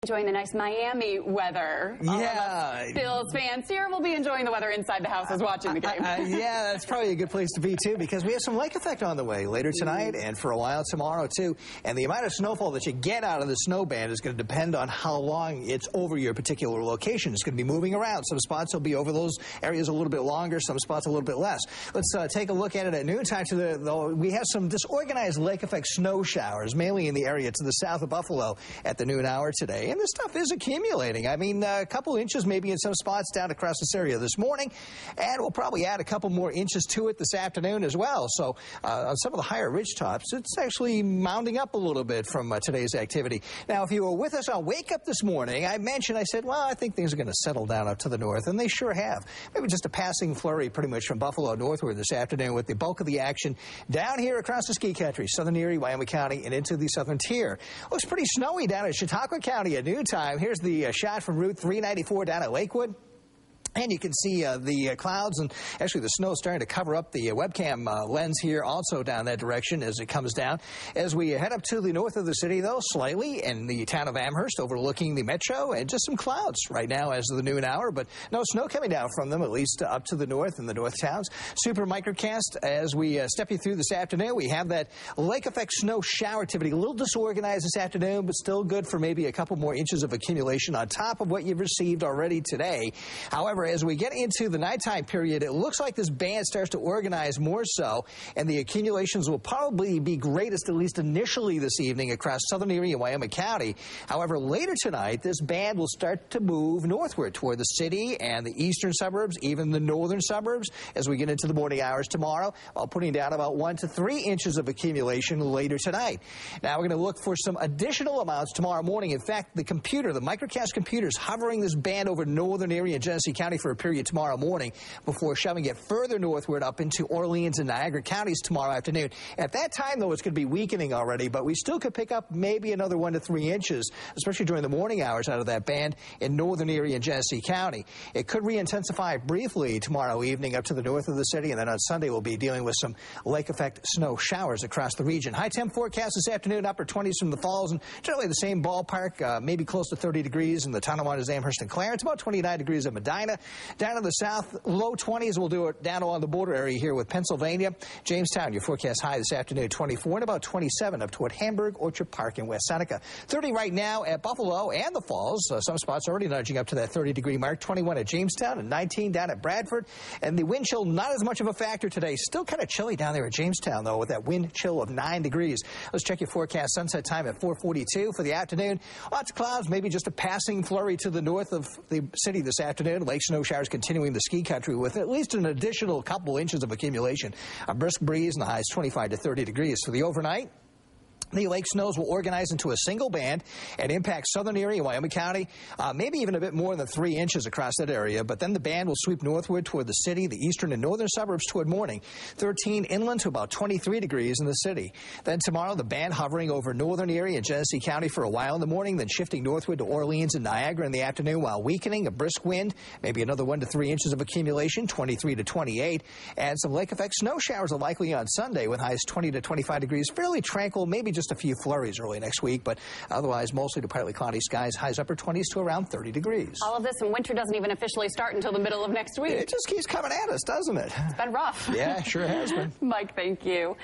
Enjoying the nice Miami weather. Yeah. Bills fans here will be enjoying the weather inside the house as watching the game. Yeah, that's probably a good place to be, too, because we have some lake effect on the way later tonight and for a while tomorrow, too. And the amount of snowfall that you get out of the snow band is going to depend on how long it's over your particular location. It's going to be moving around. Some spots will be over those areas a little bit longer, some spots a little bit less. Let's take a look at it at noontime. We have some disorganized lake effect snow showers, mainly in the area to the south of Buffalo at the noon hour today. And this stuff is accumulating. I mean, a couple inches maybe in some spots down across this area this morning, and we'll probably add a couple more inches to it this afternoon as well. So on some of the higher ridge tops, it's actually mounding up a little bit from today's activity. Now, if you were with us on Wake Up this morning, I said, well, I think things are going to settle down up to the north, and they sure have. Maybe just a passing flurry pretty much from Buffalo northward this afternoon, with the bulk of the action down here across the ski country, southern Erie, Wyoming County, and into the southern tier. Looks pretty snowy down in Chautauqua County at noontime. Here's the shot from Route 394 down at Lakewood. And you can see the clouds and actually the snow starting to cover up the webcam lens here also down that direction as it comes down. As we head up to the north of the city, though, slightly in the town of Amherst overlooking the metro, and just some clouds right now as of the noon hour, but no snow coming down from them, at least up to the north in the north towns. Super microcast as we step you through this afternoon. We have that lake effect snow shower activity, a little disorganized this afternoon, but still good for maybe a couple more inches of accumulation on top of what you've received already today. However, as we get into the nighttime period, it looks like this band starts to organize more so, and the accumulations will probably be greatest, at least initially this evening, across southern Erie and Wyoming County. However, later tonight, this band will start to move northward toward the city and the eastern suburbs, even the northern suburbs, as we get into the morning hours tomorrow, while putting down about 1 to 3 inches of accumulation later tonight. Now, we're going to look for some additional amounts tomorrow morning. In fact, the microcast computer is hovering this band over northern Erie and Genesee County for a period tomorrow morning before shoving it further northward up into Orleans and Niagara counties tomorrow afternoon. At that time, though, it's going to be weakening already, but we still could pick up maybe another 1 to 3 inches, especially during the morning hours out of that band in northern Erie and Genesee County. It could re-intensify briefly tomorrow evening up to the north of the city, and then on Sunday we'll be dealing with some lake effect snow showers across the region. High temp forecast this afternoon, upper 20s from the Falls, and generally the same ballpark, maybe close to 30 degrees in the Tonawanda, Amherst, and Clarence, about 29 degrees in Medina. Down in the south, low 20s. We'll do it down along the border area here with Pennsylvania. Jamestown, your forecast high this afternoon, 24, and about 27 up toward Hamburg, Orchard Park, and West Seneca. 30 right now at Buffalo and the Falls. Some spots already nudging up to that 30-degree mark. 21 at Jamestown and 19 down at Bradford. And the wind chill, not as much of a factor today. Still kind of chilly down there at Jamestown, though, with that wind chill of 9 degrees. Let's check your forecast. Sunset time at 4:42 for the afternoon. Lots of clouds, maybe just a passing flurry to the north of the city this afternoon. Lake snow showers continuing the ski country with at least an additional couple inches of accumulation. A brisk breeze and the highs 25 to 30 degrees for the overnight. The lake snows will organize into a single band and impact southern Erie and Wyoming County, maybe even a bit more than 3 inches across that area. But then the band will sweep northward toward the city, the eastern and northern suburbs toward morning. 13 inland to about 23 degrees in the city. Then tomorrow, the band hovering over northern Erie and Genesee County for a while in the morning, then shifting northward to Orleans and Niagara in the afternoon while weakening. A brisk wind, maybe another 1 to 3 inches of accumulation, 23 to 28. And some lake effect snow showers are likely on Sunday with highs 20 to 25 degrees. Fairly tranquil, maybe just a few flurries early next week, but otherwise mostly to partly cloudy skies, highs upper 20s to around 30 degrees. All of this, and winter doesn't even officially start until the middle of next week. It just keeps coming at us, doesn't it? It's been rough. Yeah, sure has been. Mike, thank you.